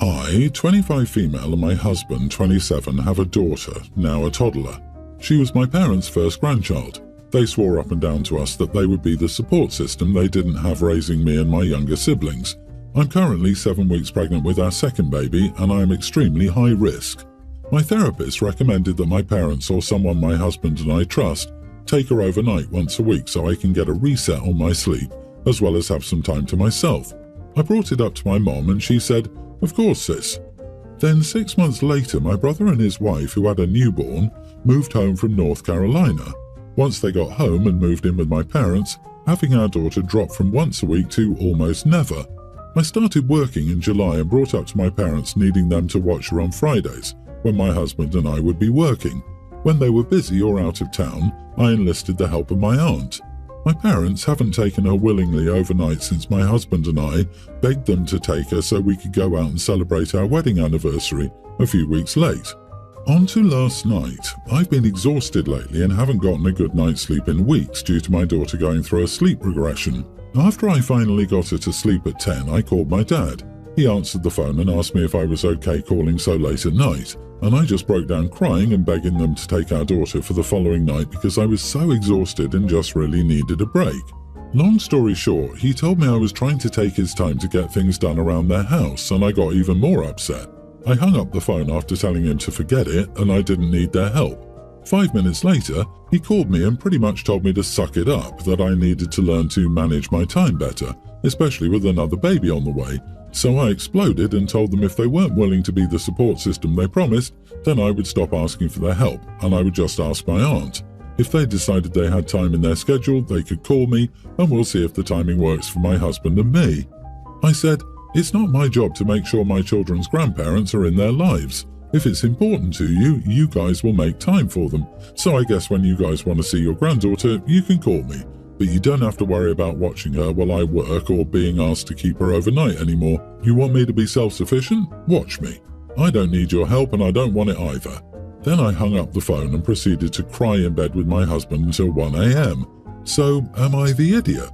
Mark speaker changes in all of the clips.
Speaker 1: I, 25 female, and my husband, 27, have a daughter, now a toddler. She was my parents' first grandchild. They swore up and down to us that they would be the support system they didn't have raising me and my younger siblings. I'm currently 7 weeks pregnant with our second baby, and I am extremely high risk. My therapist recommended that my parents or someone my husband and I trust take her overnight once a week so I can get a reset on my sleep, as well as have some time to myself. I brought it up to my mom and she said, "Of course, sis." Then 6 months later, my brother and his wife, who had a newborn, moved home from North Carolina. Once they got home and moved in with my parents, having our daughter dropped from once a week to almost never. I started working in July and brought up to my parents needing them to watch her on Fridays, when my husband and I would be working. When they were busy or out of town, I enlisted the help of my aunt. My parents haven't taken her willingly overnight since my husband and I begged them to take her so we could go out and celebrate our wedding anniversary a few weeks late. On to last night. I've been exhausted lately and haven't gotten a good night's sleep in weeks due to my daughter going through a sleep regression. After I finally got her to sleep at 10, I called my dad. He answered the phone and asked me if I was okay calling so late at night, and I just broke down crying and begging them to take our daughter for the following night because I was so exhausted and just really needed a break. Long story short, he told me I was trying to take his time to get things done around their house, and I got even more upset. I hung up the phone after telling him to forget it and I didn't need their help. 5 minutes later, he called me and pretty much told me to suck it up, that I needed to learn to manage my time better, especially with another baby on the way. So I exploded and told them if they weren't willing to be the support system they promised, then I would stop asking for their help and I would just ask my aunt. If they decided they had time in their schedule, they could call me and we'll see if the timing works for my husband and me. I said, "It's not my job to make sure my children's grandparents are in their lives. If it's important to you, you guys will make time for them. So I guess when you guys want to see your granddaughter, you can call me. But you don't have to worry about watching her while I work or being asked to keep her overnight anymore. You want me to be self-sufficient? Watch me. I don't need your help and I don't want it either." Then I hung up the phone and proceeded to cry in bed with my husband until 1 a.m. So am I the idiot?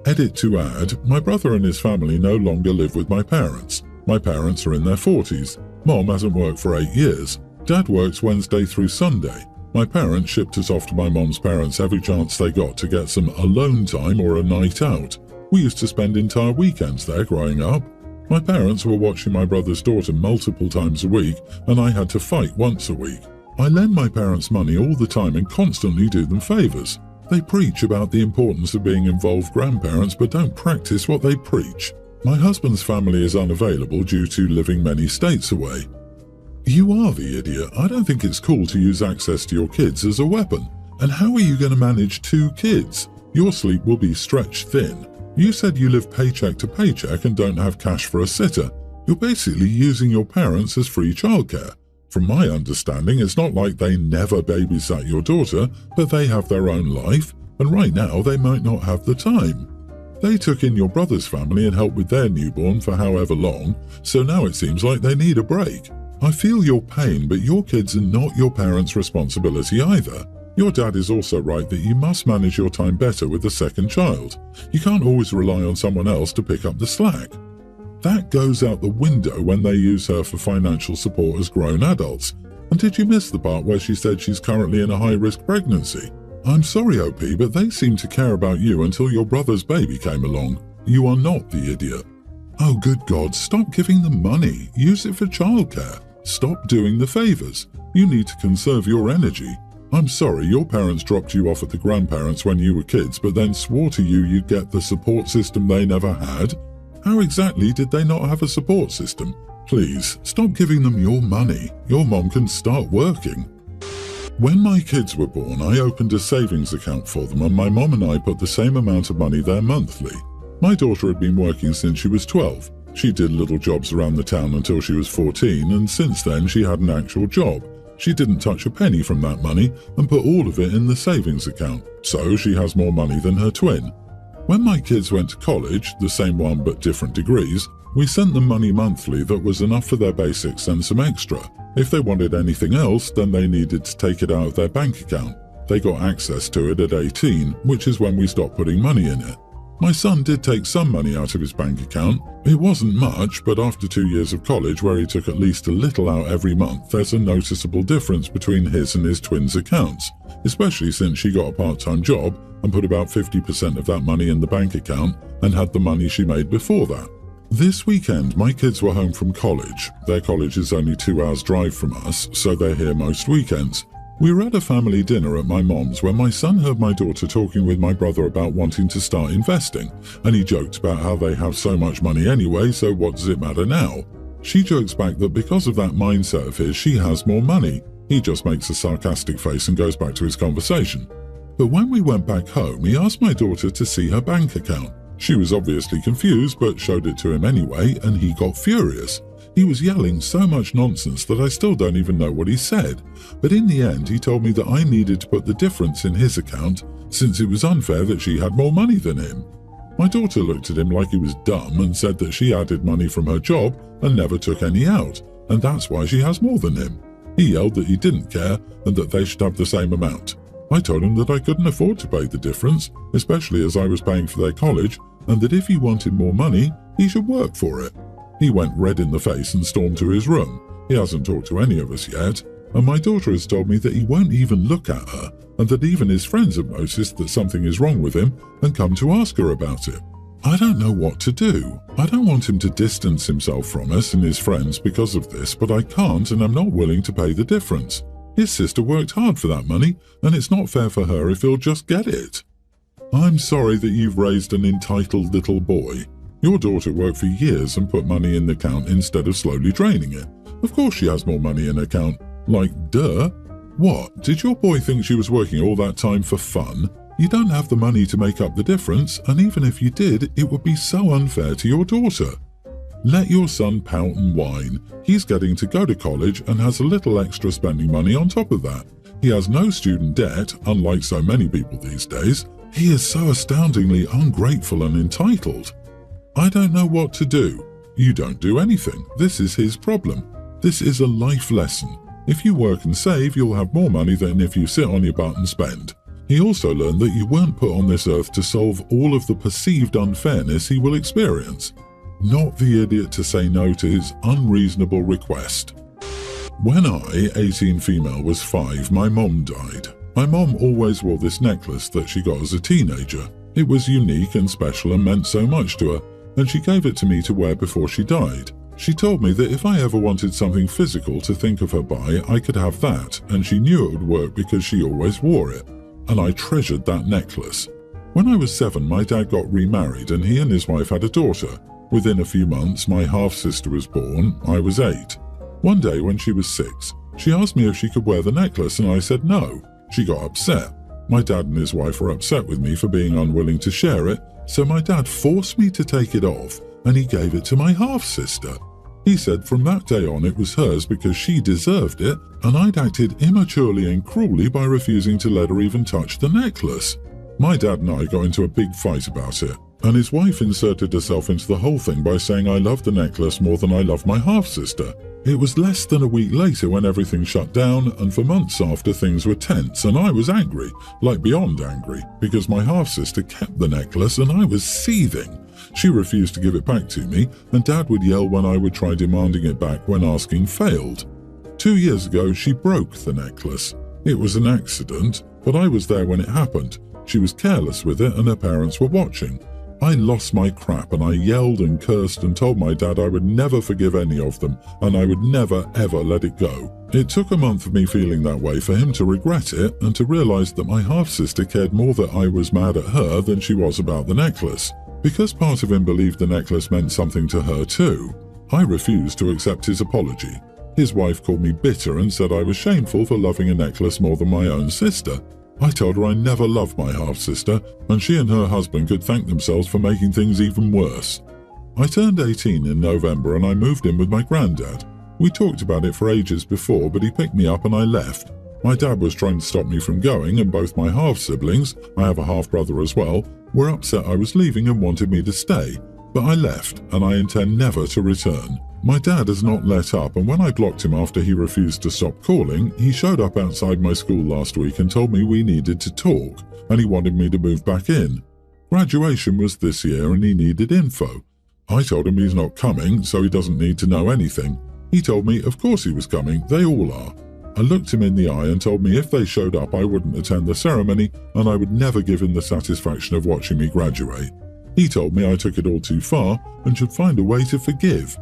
Speaker 1: Edit to add, my brother and his family no longer live with my parents. My parents are in their 40s. Mom hasn't worked for 8 years. Dad works Wednesday through Sunday. My parents shipped us off to my mom's parents every chance they got to get some alone time or a night out. We used to spend entire weekends there growing up. My parents were watching my brother's daughter multiple times a week, and I had to fight once a week. I lend my parents money all the time and constantly do them favors. They preach about the importance of being involved grandparents but don't practice what they preach. My husband's family is unavailable due to living many states away. You are the idiot. I don't think it's cool to use access to your kids as a weapon. And how are you going to manage 2 kids? Your sleep will be stretched thin. You said you live paycheck to paycheck and don't have cash for a sitter. You're basically using your parents as free childcare. From my understanding, it's not like they never babysat your daughter, but they have their own life, and right now they might not have the time. They took in your brother's family and helped with their newborn for however long, so now it seems like they need a break. I feel your pain, but your kids are not your parents' responsibility either. Your dad is also right that you must manage your time better with the second child. You can't always rely on someone else to pick up the slack. That goes out the window when they use her for financial support as grown adults. And did you miss the part where she said she's currently in a high-risk pregnancy? I'm sorry, OP, but they seemed to care about you until your brother's baby came along. You are not the idiot. Oh, good God, stop giving them money. Use it for childcare. Stop doing the favors. You need to conserve your energy. I'm sorry, your parents dropped you off at the grandparents when you were kids, but then swore to you you'd get the support system they never had. How exactly did they not have a support system? Please, stop giving them your money. Your mom can start working. When my kids were born, I opened a savings account for them and my mom and I put the same amount of money there monthly. My daughter had been working since she was 12. She did little jobs around the town until she was 14, and since then she had an actual job. She didn't touch a penny from that money and put all of it in the savings account, so she has more money than her twin. When my kids went to college, the same one but different degrees, we sent them money monthly that was enough for their basics and some extra. If they wanted anything else, then they needed to take it out of their bank account. They got access to it at 18, which is when we stopped putting money in it. My son did take some money out of his bank account. It wasn't much, but after 2 years of college where he took at least a little out every month, there's a noticeable difference between his and his twins' accounts, especially since she got a part-time job and put about 50% of that money in the bank account and had the money she made before that. This weekend, my kids were home from college. Their college is only 2 hours drive from us, so they're here most weekends. We were at a family dinner at my mom's when my son heard my daughter talking with my brother about wanting to start investing, and he joked about how they have so much money anyway, so what does it matter now? She jokes back that because of that mindset of his, she has more money. He just makes a sarcastic face and goes back to his conversation. But when we went back home, he asked my daughter to see her bank account. She was obviously confused, but showed it to him anyway, and he got furious. He was yelling so much nonsense that I still don't even know what he said. But in the end, he told me that I needed to put the difference in his account, since it was unfair that she had more money than him. My daughter looked at him like he was dumb and said that she added money from her job and never took any out, and that's why she has more than him. He yelled that he didn't care and that they should have the same amount. I told him that I couldn't afford to pay the difference, especially as I was paying for their college, and that if he wanted more money, he should work for it. He went red in the face and stormed to his room. He hasn't talked to any of us yet, and my daughter has told me that he won't even look at her, and that even his friends have noticed that something is wrong with him and come to ask her about it. I don't know what to do. I don't want him to distance himself from us and his friends because of this, but I can't, and I'm not willing to pay the difference. His sister worked hard for that money, and it's not fair for her if he'll just get it. I'm sorry that you've raised an entitled little boy. Your daughter worked for years and put money in the account instead of slowly draining it. Of course she has more money in her account. Like, duh. What, did your boy think she was working all that time for fun? You don't have the money to make up the difference, and even if you did, it would be so unfair to your daughter. Let your son pout and whine. He's getting to go to college and has a little extra spending money on top of that. He has no student debt, unlike so many people these days. He is so astoundingly ungrateful and entitled. I don't know what to do. You don't do anything. This is his problem. This is a life lesson. If you work and save, you'll have more money than if you sit on your butt and spend. He also learned that you weren't put on this earth to solve all of the perceived unfairness he will experience. Not the idiot to say no to his unreasonable request. When I, 18 female, was 5, my mom died. My mom always wore this necklace that she got as a teenager. It was unique and special and meant so much to her, and she gave it to me to wear before she died. She told me that if I ever wanted something physical to think of her by, I could have that, and she knew it would work because she always wore it. And I treasured that necklace. When I was 7, my dad got remarried and he and his wife had a daughter. Within a few months, my half-sister was born. I was 8. One day when she was 6, she asked me if she could wear the necklace and I said no. She got upset. My dad and his wife were upset with me for being unwilling to share it, so my dad forced me to take it off and he gave it to my half-sister. He said from that day on it was hers because she deserved it, and I'd acted immaturely and cruelly by refusing to let her even touch the necklace. My dad and I got into a big fight about it, and his wife inserted herself into the whole thing by saying I loved the necklace more than I loved my half-sister. It was less than a week later when everything shut down, and for months after things were tense, and I was angry, like beyond angry, because my half-sister kept the necklace and I was seething. She refused to give it back to me, and Dad would yell when I would try demanding it back when asking failed. 2 years ago, she broke the necklace. It was an accident, but I was there when it happened. She was careless with it and her parents were watching. I lost my crap and I yelled and cursed and told my dad I would never forgive any of them and I would never ever let it go. It took a month of me feeling that way for him to regret it and to realize that my half-sister cared more that I was mad at her than she was about the necklace. Because part of him believed the necklace meant something to her too, I refused to accept his apology. His wife called me bitter and said I was shameful for loving a necklace more than my own sister. I told her I never loved my half-sister, and she and her husband could thank themselves for making things even worse. I turned 18 in November and I moved in with my granddad. We talked about it for ages before, but he picked me up and I left. My dad was trying to stop me from going, and both my half-siblings, I have a half-brother as well, were upset I was leaving and wanted me to stay. But I left, and I intend never to return. My dad has not let up, and when I blocked him after he refused to stop calling, he showed up outside my school last week and told me we needed to talk, and he wanted me to move back in. Graduation was this year and he needed info. I told him he's not coming, so he doesn't need to know anything. He told me of course he was coming, they all are. I looked him in the eye and told me if they showed up I wouldn't attend the ceremony and I would never give him the satisfaction of watching me graduate. He told me I took it all too far and should find a way to forgive.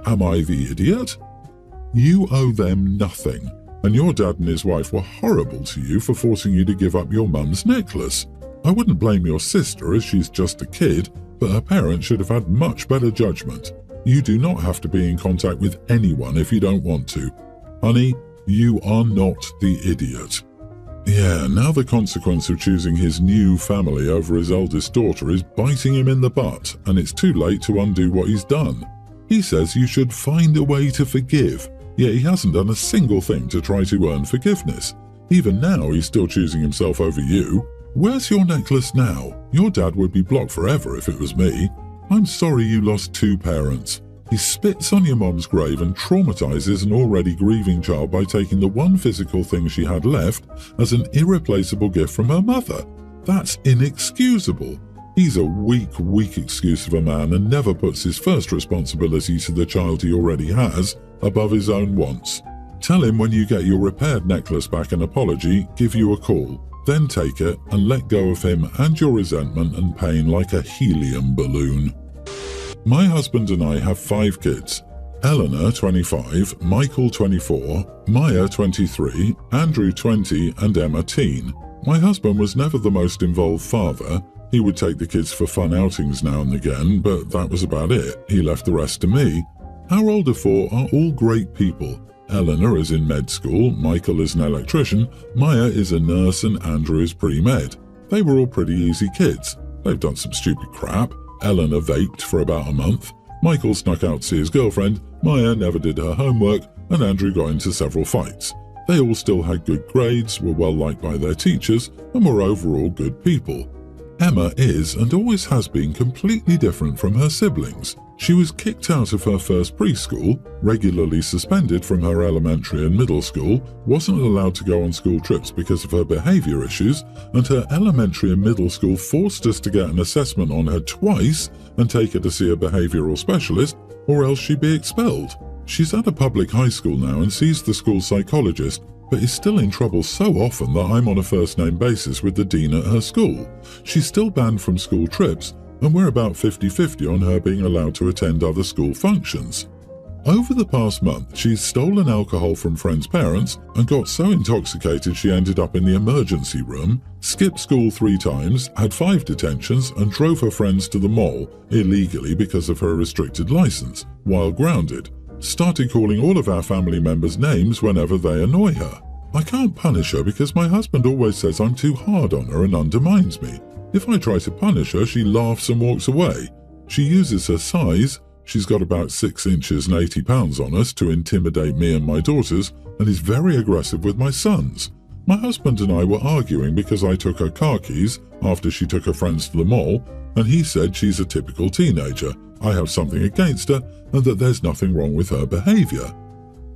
Speaker 1: Am I the idiot? You owe them nothing, and your dad and his wife were horrible to you for forcing you to give up your mum's necklace. I wouldn't blame your sister as she's just a kid, but her parents should have had much better judgment. You do not have to be in contact with anyone if you don't want to. Honey, you are not the idiot. Yeah, now the consequence of choosing his new family over his eldest daughter is biting him in the butt, and it's too late to undo what he's done. He says you should find a way to forgive, yet he hasn't done a single thing to try to earn forgiveness. Even now, he's still choosing himself over you. Where's your necklace now? Your dad would be blocked forever if it was me. I'm sorry you lost two parents. He spits on your mom's grave and traumatizes an already grieving child by taking the one physical thing she had left as an irreplaceable gift from her mother. That's inexcusable. He's a weak excuse of a man and never puts his first responsibility to the child he already has above his own wants. Tell him when you get your repaired necklace back an apology, give you a call. Then take it and let go of him and your resentment and pain like a helium balloon. My husband and I have 5 kids. Eleanor, 25, Michael, 24, Maya, 23, Andrew, 20, and Emma, teen. My husband was never the most involved father. He would take the kids for fun outings now and again, but that was about it. He left the rest to me. Our older 4 are all great people. Eleanor is in med school, Michael is an electrician, Maya is a nurse, and Andrew is pre-med. They were all pretty easy kids. They've done some stupid crap. Eleanor vaped for about a month. Michael snuck out to see his girlfriend. Maya never did her homework, and Andrew got into several fights. They all still had good grades, were well liked by their teachers, and were overall good people. Emma is and always has been completely different from her siblings. She was kicked out of her first preschool, regularly suspended from her elementary and middle school, wasn't allowed to go on school trips because of her behavior issues, and her elementary and middle school forced us to get an assessment on her twice and take her to see a behavioral specialist, or else she'd be expelled. She's at a public high school now and sees the school psychologist, but is still in trouble so often that I'm on a first-name basis with the dean at her school. She's still banned from school trips, and we're about 50-50 on her being allowed to attend other school functions. Over the past month, she's stolen alcohol from friends' parents and got so intoxicated she ended up in the emergency room, skipped school 3 times, had 5 detentions, and drove her friends to the mall illegally because of her restricted license, while grounded. Started calling all of our family members names whenever they annoy her. I can't punish her because my husband always says I'm too hard on her and undermines me. If I try to punish her, she laughs and walks away. She uses her size, she's got about 6 inches and 80 pounds on us, to intimidate me and my daughters, and is very aggressive with my sons. My husband and I were arguing because I took her car keys after she took her friends to the mall, and he said she's a typical teenager, I have something against her, and that there's nothing wrong with her behavior.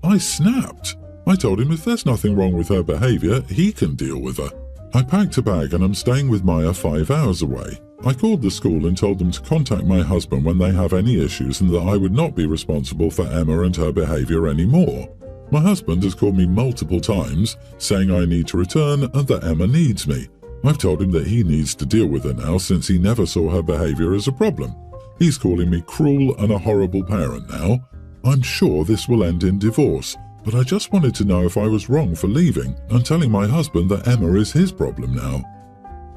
Speaker 1: I snapped. I told him if there's nothing wrong with her behavior, he can deal with her. I packed a bag and I'm staying with Maya 5 hours away. I called the school and told them to contact my husband when they have any issues and that I would not be responsible for Emma and her behavior anymore. My husband has called me multiple times, saying I need to return and that Emma needs me. I've told him that he needs to deal with her now since he never saw her behavior as a problem. He's calling me cruel and a horrible parent now. I'm sure this will end in divorce, but I just wanted to know if I was wrong for leaving and telling my husband that Emma is his problem now.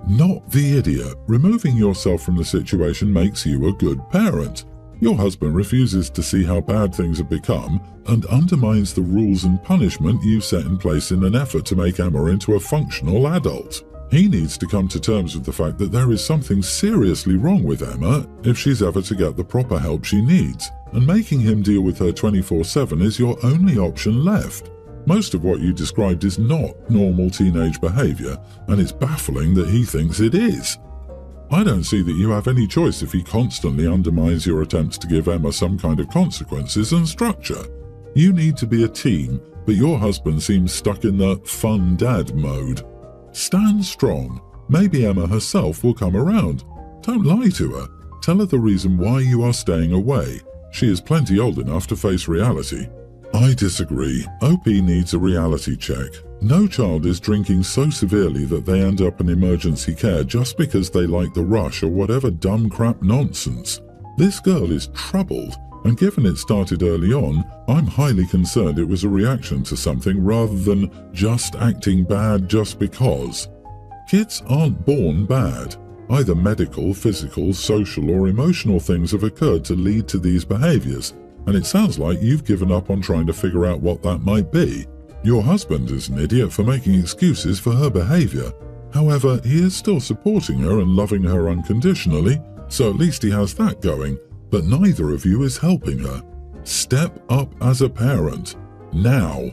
Speaker 1: Not the idiot. Removing yourself from the situation makes you a good parent. Your husband refuses to see how bad things have become and undermines the rules and punishment you set in place in an effort to make Emma into a functional adult. He needs to come to terms with the fact that there is something seriously wrong with Emma if she's ever to get the proper help she needs, and making him deal with her 24/7 is your only option left. Most of what you described is not normal teenage behavior, and it's baffling that he thinks it is. I don't see that you have any choice if he constantly undermines your attempts to give Emma some kind of consequences and structure. You need to be a team, but your husband seems stuck in the fun dad mode. Stand strong. Maybe Emma herself will come around. Don't lie to her. Tell her the reason why you are staying away. She is plenty old enough to face reality. I disagree. OP needs a reality check. No child is drinking so severely that they end up in emergency care just because they like the rush or whatever dumb crap nonsense. This girl is troubled, and given it started early on, I'm highly concerned it was a reaction to something rather than just acting bad just because. Kids aren't born bad. Either medical, physical, social, or emotional things have occurred to lead to these behaviors, and it sounds like you've given up on trying to figure out what that might be. Your husband is an idiot for making excuses for her behavior. However, he is still supporting her and loving her unconditionally, so at least he has that going, but neither of you is helping her. Step up as a parent. Now.